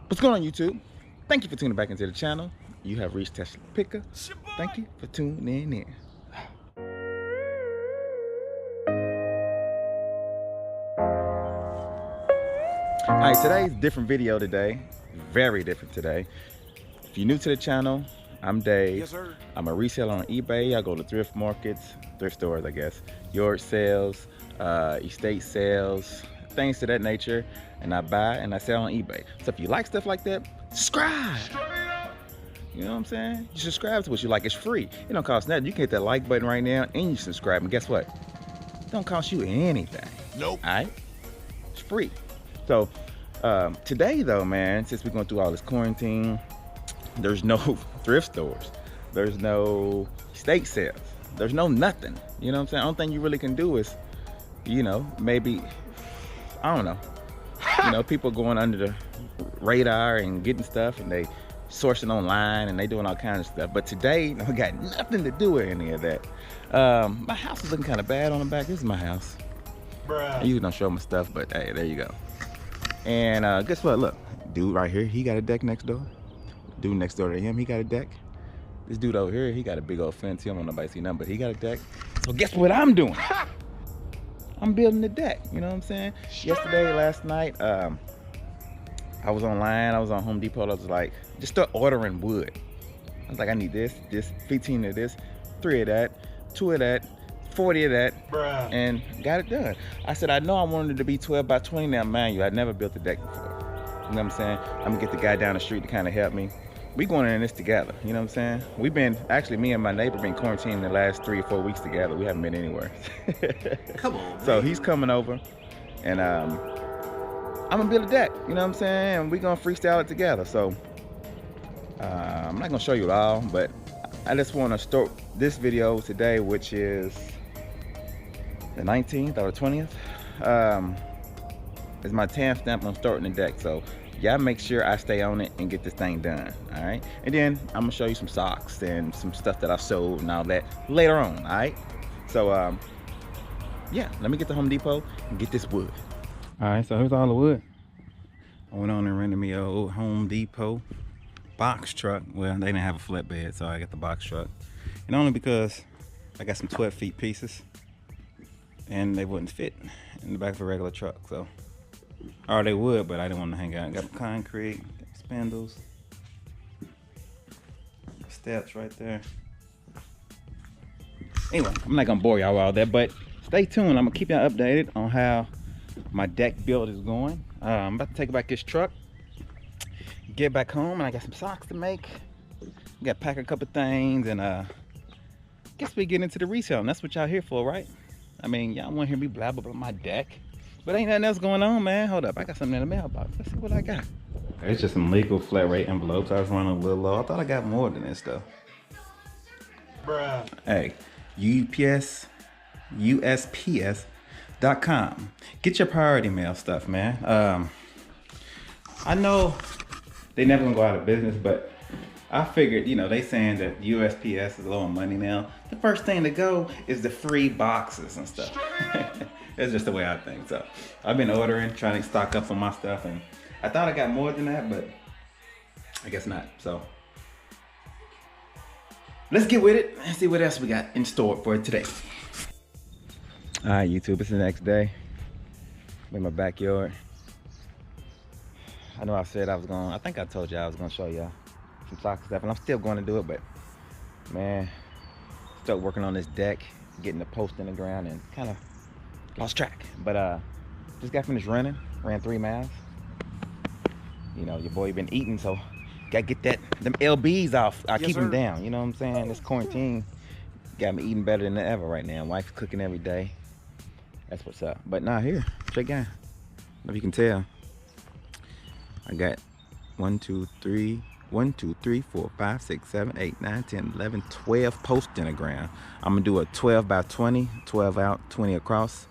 What's going on, YouTube? Thank you for tuning back into the channel. You have reached Tesla Picker. Thank you for tuning in. All right, today's different video today. Very different today. If you're new to the channel, I'm Dave. Yes, sir. I'm a reseller on eBay. I go to thrift markets, thrift stores, I guess, yard sales, estate sales, things to that nature, and I buy and I sell on eBay. So if you like stuff like that, subscribe. You know what I'm saying? You subscribe to what you like. It's free. It don't cost nothing. You can hit that like button right now and you subscribe, and guess what? It don't cost you anything. Nope. All right? It's free. So today though, man, since we're going through all this quarantine, there's no thrift stores, there's no estate sales, there's no nothing. You know what I'm saying? The only thing you really can do is, you know, maybe, I don't know, you know, people going under the radar and getting stuff, and they sourcing online and they doing all kinds of stuff. But today, I got nothing to do with any of that. My house is looking kind of bad on the back. This is my house. Bruh. I usually don't show my stuff, but hey, there you go. And guess what? Look, dude right here, he got a deck next door. Dude next door to him, he got a deck. This dude over here, he got a big old fence. He don't want nobody to see nothing, but he got a deck. So guess what I'm doing? I'm building the deck. You know what I'm saying? Yesterday, last night, I was online. I was on Home Depot. I was like, just start ordering wood. I was like, I need this, 15 of this, 3 of that, 2 of that, 40 of that, Bruh. and got it done. I said, I know I wanted it to be 12 by 20 now, mind you. I'd never built a deck before. You know what I'm saying? I'm gonna get the guy down the street to kind of help me. We going in this together, you know what I'm saying? We've been, actually me and my neighbor been quarantined the last 3 or 4 weeks together. We haven't been anywhere. Come on, So man. he's coming over, and I'm gonna build a deck, you know what I'm saying? And we gonna freestyle it together. So I'm not gonna show you it all, but I just wanna start this video today, which is the 19th or the 20th. It's my timestamp on starting the deck. So y'all make sure I stay on it and get this thing done, all right? And then I'm gonna show you some socks and some stuff that I sold and all that later on, all right? So yeah, let me get to Home Depot and get this wood. All right, so here's all the wood. I went on and rented me a old Home Depot box truck. Well, they didn't have a flatbed, so I got the box truck. And only because I got some 12 feet pieces and they wouldn't fit in the back of a regular truck. So, or they would, but I didn't want to hang out. Got concrete, got spindles, steps right there. Anyway, I'm not gonna bore y'all with all that, but stay tuned. I'm gonna keep y'all updated on how my deck build is going. I'm about to take back this truck, get back home, and I got some socks to make. Got to pack a couple things, and guess we get into the reselling. That's what y'all here for, right? I mean, y'all want to hear me blah blah blah my deck, but ain't nothing else going on, man. Hold up, I got something in the mailbox. Let's see what I got. It's just some legal flat rate envelopes. I was running a little low. I thought I got more than this stuff. Bruh. Hey, USPS.com. Get your priority mail stuff, man. I know they never gonna go out of business, but I figured, you know, they saying that USPS is low on money now. The first thing to go is the free boxes and stuff. That's just the way I think. So I've been ordering, trying to stock up on my stuff, and I thought I got more than that, but I guess not. So let's get with it and see what else we got in store for today. All right, YouTube, it's the next day. I'm in my backyard. I know I said I was going, I think I told you I was going to show y'all some soccer stuff, and I'm still going to do it, but man, start working on this deck, getting the post in the ground, and kind of lost track. But just got finished running, ran 3 miles. You know, your boy been eating, so gotta get them LBs off. I keep them down, you know what I'm saying? This quarantine got me eating better than ever right now. Wife's cooking every day. That's what's up. But now here, check out. If you can tell, I got 1, 2, 3, 4, 5, 6, 7, 8, 9, 10, 11, 12 posts in the ground. I'm gonna do a 12 by 20, 12 out, 20 across.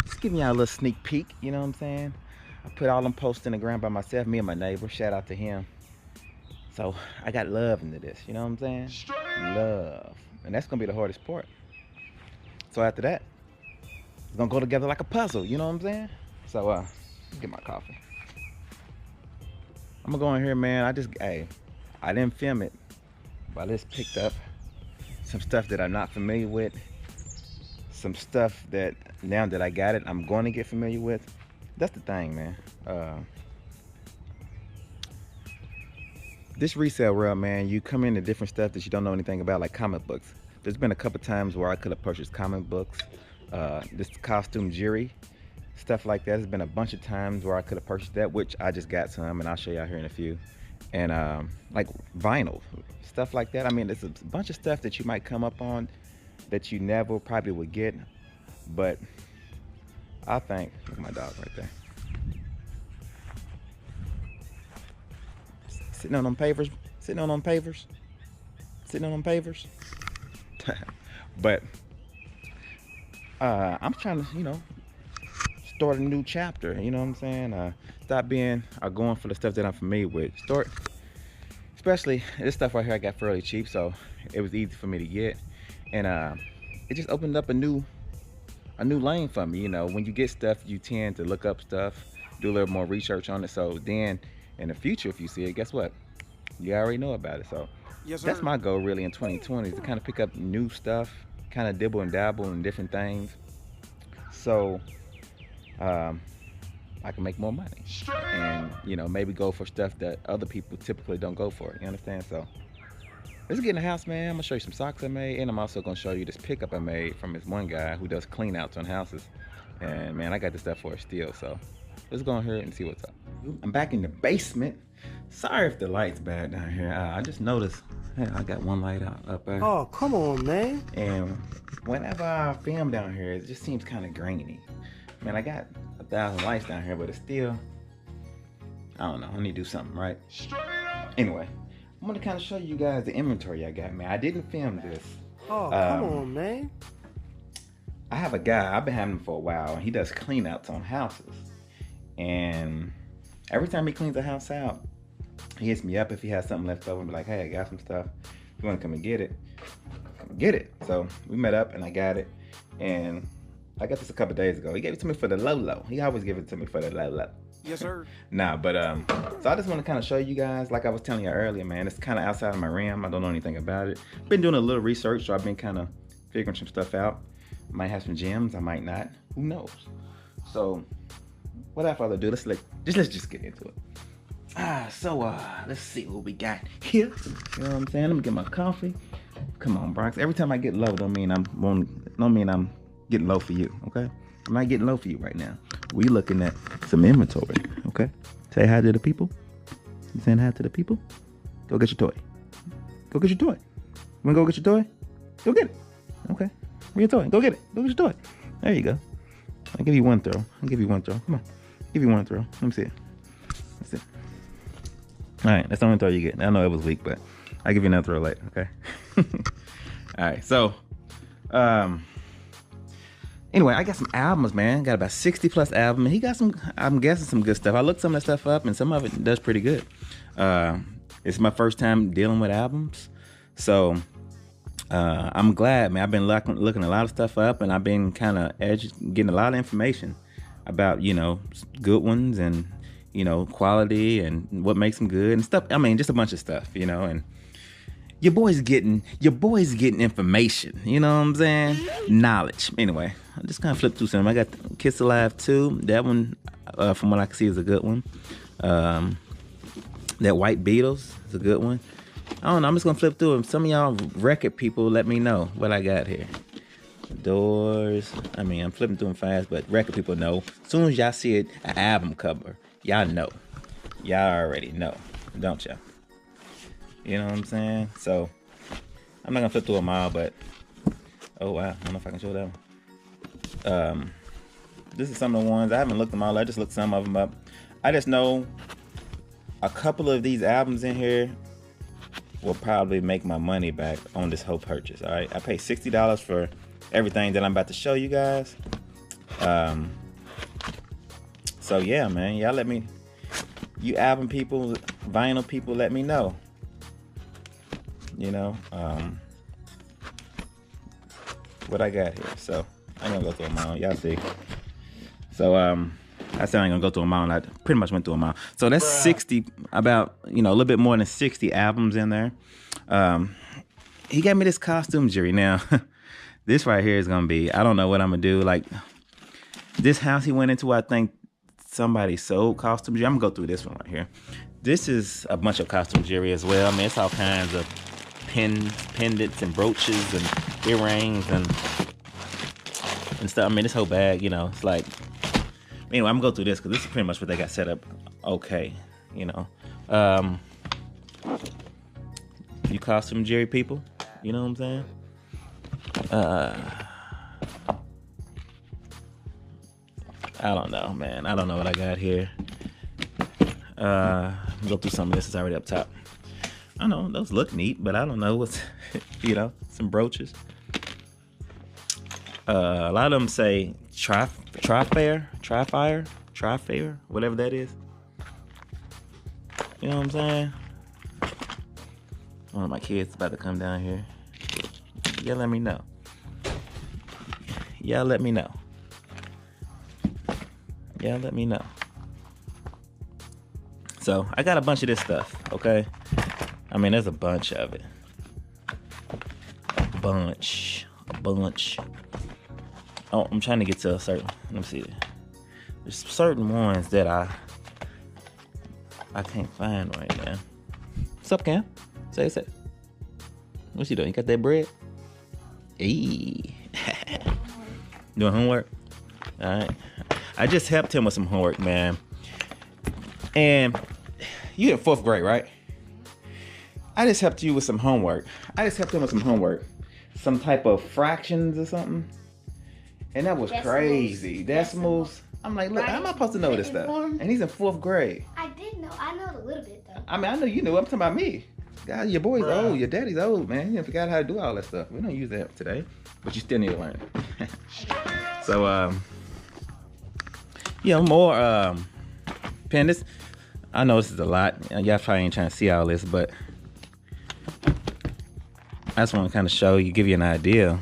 Just giving y'all a little sneak peek, you know what I'm saying? I put all them posts in the ground by myself, me and my neighbor, shout out to him. So I got love into this, you know what I'm saying? Love. And that's gonna be the hardest part. So after that, it's gonna go together like a puzzle, you know what I'm saying? So get my coffee. I'm I'm gonna go in here, man. I didn't film it, but I just picked up some stuff that I'm not familiar with. Some stuff that now that I got it, I'm going to get familiar with. That's the thing, man. This resale world, man, you come into different stuff that you don't know anything about, like comic books. There's been a couple times where I could have purchased comic books, this costume jewelry, stuff like that. There's been a bunch of times where I could have purchased that, which I just got some, and I'll show y'all here in a few. And like vinyl, stuff like that. I mean, there's a bunch of stuff that you might come up on that you never probably would get, but I think, look at my dog right there. Sitting on them pavers, sitting on them pavers, sitting on them pavers. But I'm trying to, you know, start a new chapter, you know what I'm saying? Stop being going for the stuff that I'm familiar with. Start, especially this stuff right here I got fairly cheap, so it was easy for me to get. And it just opened up a new lane for me. You know, when you get stuff, you tend to look up stuff, do a little more research on it. So then in the future, if you see it, guess what? You already know about it. So yes, that's my goal really in 2020, is to kind of pick up new stuff, kind of dibble and dabble in different things. So I can make more money and, you know, maybe go for stuff that other people typically don't go for. You understand? So let's get in the house, man. I'm gonna show you some socks I made, and I'm also gonna show you this pickup I made from this one guy who does clean outs on houses. And man, I got this stuff for a steal. So let's go in here and see what's up. I'm back in the basement. Sorry if the light's bad down here. I just noticed, hey, I got one light up there. Oh, come on, man. And whenever I film down here, it just seems kind of grainy. Man, I got 1,000 lights down here, but it's still, I don't know, I need to do something, right? Anyway, I'm gonna kind of show you guys the inventory I got, man. I didn't film this. Oh, come on, man. I have a guy, I've been having him for a while, and he does clean outs on houses. And every time he cleans a house out, he hits me up if he has something left over and be like, hey, I got some stuff. You wanna come and get it? Come and get it. So we met up and I got it. And I got this a couple days ago. He gave it to me for the low. He always gives it to me for the low. Yes, sir. Nah, but so I just want to kind of show you guys, like I was telling you earlier, man, it's kind of outside of my realm. I don't know anything about it. Been doing a little research, so I've been kind of figuring some stuff out. Might have some gems, I might not. Who knows? So without further ado, let's just get into it. Let's see what we got here. You know what I'm saying? Let me get my coffee. Come on, Bronx. Every time I get low, don't mean I'm getting low for you, okay? I'm not getting low for you right now. We looking at some inventory, okay? Say hi to the people. You saying hi to the people? Go get your toy. Go get your toy. You wanna go get your toy? Go get it. Okay. Where's your toy? Go get it. Go get your toy. There you go. I'll give you one throw. Come on. Give you one throw. Let me see it. That's it. All right, that's the only throw you get. I know it was weak, but I'll give you another throw later, okay? All right, so, anyway, I got some albums, man. Got about 60 plus albums. He got some, I'm guessing, some good stuff. I looked some of that stuff up, and some of it does pretty good. It's my first time dealing with albums. So I'm glad, man. I've been looking a lot of stuff up, and I've been kind of getting a lot of information about, you know, good ones and, you know, quality and what makes them good and stuff. I mean, just a bunch of stuff, you know, and your boy's getting information, you know what I'm saying? Knowledge. Anyway, I just kind of flipped through some. I got Kiss Alive 2. That one, from what I can see, is a good one. That White Beatles is a good one. I don't know. I'm just going to flip through them. Some of y'all record people, let me know what I got here. Doors. I mean, I'm flipping through them fast, but record people know. As soon as y'all see an album cover, y'all know. Y'all already know, don't y'all? You know what I'm saying? So I'm not gonna flip through them all, but oh wow, I don't know if I can show that one. This is some of the ones I haven't looked them all. I just looked some of them up. I just know a couple of these albums in here will probably make my money back on this whole purchase. All right, I paid $60 for everything that I'm about to show you guys. So yeah, man, y'all let me, you album people, vinyl people, let me know. You know, what I got here. So I'm gonna go through them all. Y'all see. So I said I ain't gonna go through them all, and I pretty much went through them all. So that's 60, about, you know, a little bit more than 60 albums in there. He gave me this costume jewelry. Now, this right here is gonna be, I don't know what I'm gonna do. Like, this house he went into, I think somebody sold costume jewelry. I'm gonna go through this one right here. This is a bunch of costume jewelry as well. I mean, it's all kinds of pendants and brooches and earrings and stuff. I mean, this whole bag, you know, it's like, anyway, I'm gonna go through this because this is pretty much what they got set up. Okay, you know, you costume jewelry people, you know what I'm saying? I don't know, man. I don't know what I got here. Go through some of this. It's already up top. I know those look neat, but I don't know what's, you know, some brooches. A lot of them say Trifire, whatever that is. You know what I'm saying? One of my kids about to come down here. Y'all let me know. Y'all let me know. Y'all let me know. So I got a bunch of this stuff, okay? I mean, there's a bunch of it. A bunch. Oh, I'm trying to get to a certain, let me see. There's certain ones that I can't find right now. What's up, Cam? Say. What you doing? You got that bread? Hey. Doing homework? All right. I just helped him with some homework, man. And you in 4th grade, right? I just helped you with some homework. Some type of fractions or something. And that was crazy. Decimals. I'm like, look, how am I supposed to know this stuff? And he's in 4th grade. I did know. I know it a little bit, though. I mean, I know you knew. I'm talking about me. God, your boy's old. Your daddy's old, man. You forgot how to do all that stuff. We don't use that today. But you still need to learn. So, you know, more pendants. I know this is a lot. Y'all probably ain't trying to see all this, but I just want to kind of show you, give you an idea.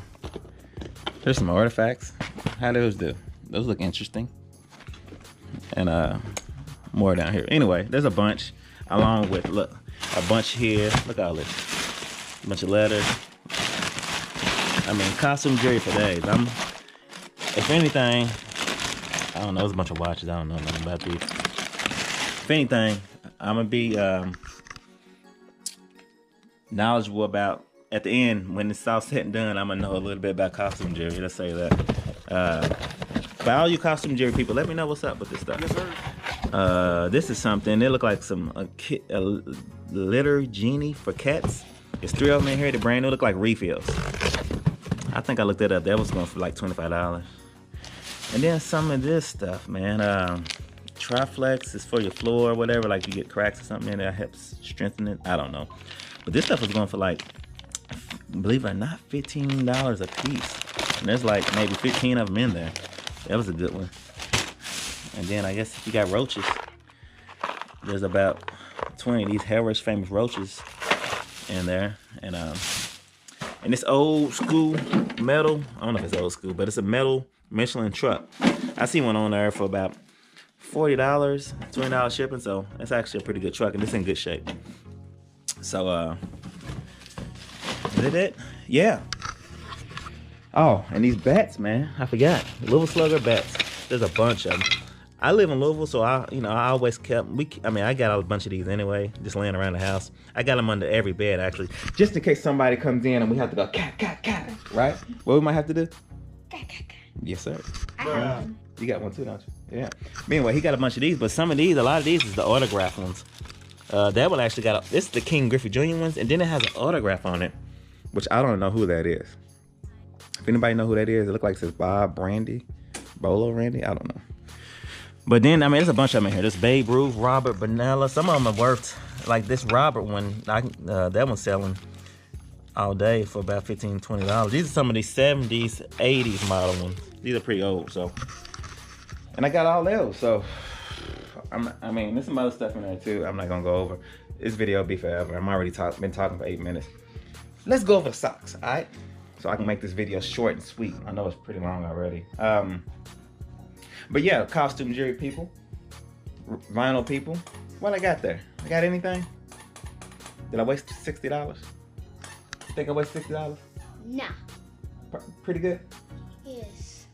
There's some artifacts. How those do? Those look interesting. And more down here. Anyway, there's a bunch, along with, look, a bunch here. Look at all this. A bunch of letters. I mean, costume jewelry for days. If anything, I don't know, there's a bunch of watches. I don't know nothing about these. If anything, I'm gonna be knowledgeable about, at the end, when it's all said and done, I'm gonna know a little bit about costume jewelry. Let's say that. But all you costume jewelry people, let me know what's up with this stuff. Yes, sir. This is something. They look like some a litter genie for cats. There's 3 of them in here. They're brand new. Look like refills. I think I looked that up. That was going for like $25. And then some of this stuff, man. Triflex is for your floor or whatever. Like you get cracks or something in there, that helps strengthen it. I don't know. But this stuff was going for like, believe it or not, $15 a piece. And there's like maybe 15 of them in there. That was a good one. And then I guess if you got roaches, there's about 20 of these Harris famous roaches in there. And this old school metal, I don't know if it's old school, but it's a metal Michelin truck. I see one on there for about $40, $20 shipping, so that's actually a pretty good truck, and it's in good shape. So, is it? Yeah. Oh, and these bats, man, I forgot. Louisville Slugger bats. There's a bunch of them. I live in Louisville, so I always kept, I got a bunch of these anyway, just laying around the house. I got them under every bed, actually, just in case somebody comes in and we have to go, cat, right? What we might have to do? Cat. Yes, sir. You got one too, don't you? Yeah. Anyway, he got a bunch of these, but some of these, a lot of these is the autograph ones. That one actually got, this is the King Griffey Jr. ones, and then it has an autograph on it, which I don't know who that is. If anybody know who that is, it looks like it says Bob Randy, Bolo Randy, I don't know. But then, I mean, there's a bunch of them in here. There's Babe Ruth, Robert Bonella. Some of them are worth, like this Robert one, that one's selling all day for about $15, $20. These are some of these 70s, 80s model ones. These are pretty old, so. And I got all those, so. I mean, there's some other stuff in there too. I'm not gonna go over. This video will be forever. I'm already been talking for 8 minutes. Let's go over the socks, all right? So I can make this video short and sweet. I know it's pretty long already. But yeah, costume jewelry people, vinyl people. What I got there? I got anything? Did I waste $60? Think I wasted $60? Nah. Pretty good. Yes.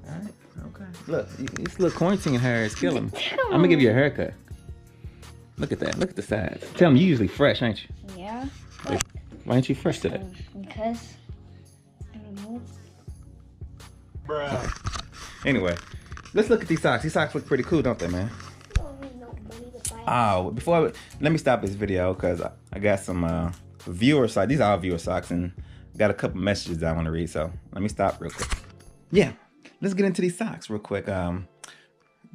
All right. Okay. Look, this little quarantine hair is killing me. I'm gonna give you a haircut. Look at that. Look at the sides. Tell me, you usually fresh, ain't you? Yeah. Why ain't you fresh today? Because I don't know. Bruh. Anyway, let's look at these socks. These socks look pretty cool, don't they, man? No money to buy. Oh, let me stop this video because I got some viewer socks. These are all viewer socks, and got a couple messages that I want to read. So let me stop real quick. Yeah, let's get into these socks real quick.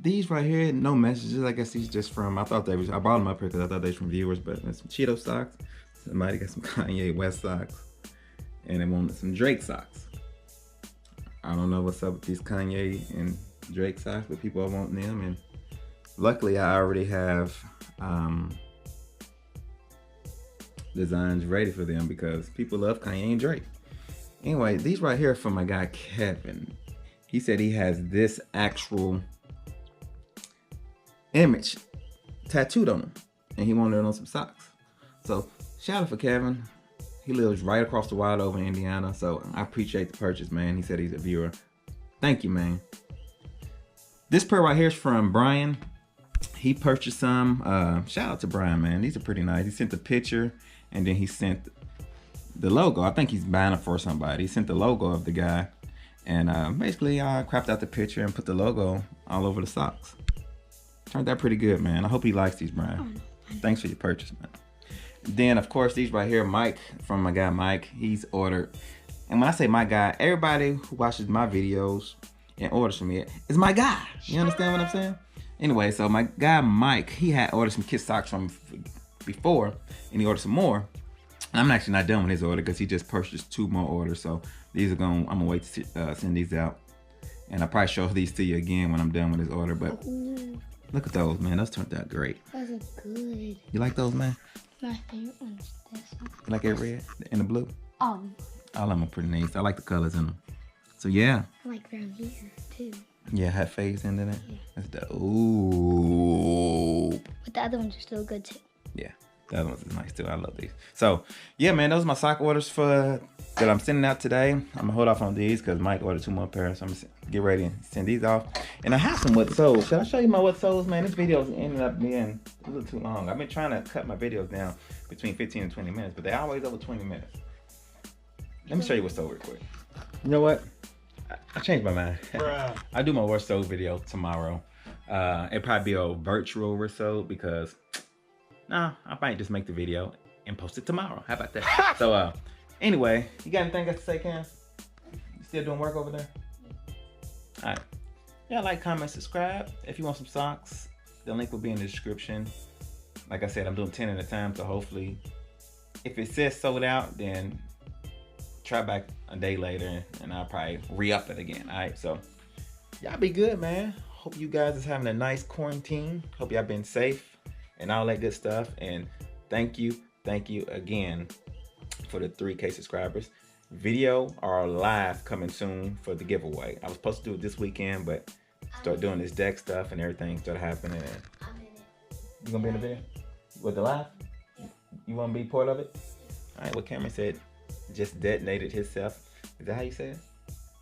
These right here, no messages. I guess these just from. I brought them up here because I thought they were from viewers, but it's some Cheeto socks. Somebody got some Kanye West socks, and they wanted some Drake socks. I don't know what's up with these Kanye and Drake socks, but people are wanting them, and luckily I already have designs ready for them because people love Kanye and Drake. Anyway, these right here are from my guy Kevin. He said he has this actual image tattooed on him, and he wanted it on some socks. So shout out for Kevin. He lives right across the water over in Indiana, so I appreciate the purchase, man. He said he's a viewer. Thank you, man. This pair right here is from Brian. He purchased some. Shout out to Brian, man. These are pretty nice. He sent the picture, and then he sent the logo. I think he's buying it for somebody. He sent the logo of the guy, and basically I cropped out the picture and put the logo all over the socks. Turned out pretty good, man. I hope he likes these, Brian. Thanks for your purchase, man. Then, of course, these right here, Mike, from my guy Mike, he's ordered. And when I say my guy, everybody who watches my videos and orders from me is my guy. You understand what I'm saying? Anyway, so my guy Mike, he had ordered some Kiss socks from before, and he ordered some more. I'm actually not done with his order because he just purchased 2 more orders. So these are I'm gonna wait to send these out, and I'll probably show these to you again when I'm done with his order. But look at those, man. Those turned out great. Those are good. You like those, man? My favorite one is this one. You like it red and the blue? All of them are pretty nice. I like the colors in them. So yeah. I like brown here too. Yeah, had fades into that. Yeah. That's the ooh. But the other ones are still good too. Yeah, the other ones is nice too. I love these. So yeah, man, those are my sock orders that I'm sending out today. I'm gonna hold off on these because Mike ordered 2 more pairs. So I'm gonna get ready and send these off. And I have some wet soles. Should I show you my wet soles, man? This video's ended up being a little too long. I've been trying to cut my videos down between 15 and 20 minutes, but they're always over 20 minutes. Let me show you what's so real quick. You know what? I changed my mind. I'll do my worst sold video tomorrow. It'll probably be a virtual result because I might just make the video and post it tomorrow. How about that? So anyway, you got anything else to say, Cam? You still doing work over there? All right. Yeah, like, comment, subscribe. If you want some socks, the link will be in the description. Like I said, I'm doing 10 at a time, so hopefully if it says sold out, then try back a day later and I'll probably re-up it again. All right, so y'all be good, man. Hope you guys is having a nice quarantine. Hope y'all been safe and all that good stuff. And thank you again for the 3K subscribers. Video or live coming soon for the giveaway. I was supposed to do it this weekend, but start doing this deck stuff and everything started happening. And I'm in it. you gonna be in the video with the live? You wanna be part of it? All right, what Cameron said, just detonated himself. Is that how you say it?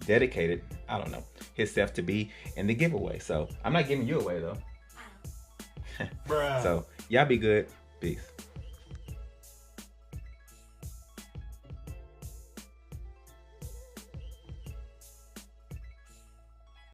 Dedicated, I don't know, himself to be in the giveaway. So I'm not giving you away though. Bruh. So y'all be good. Peace.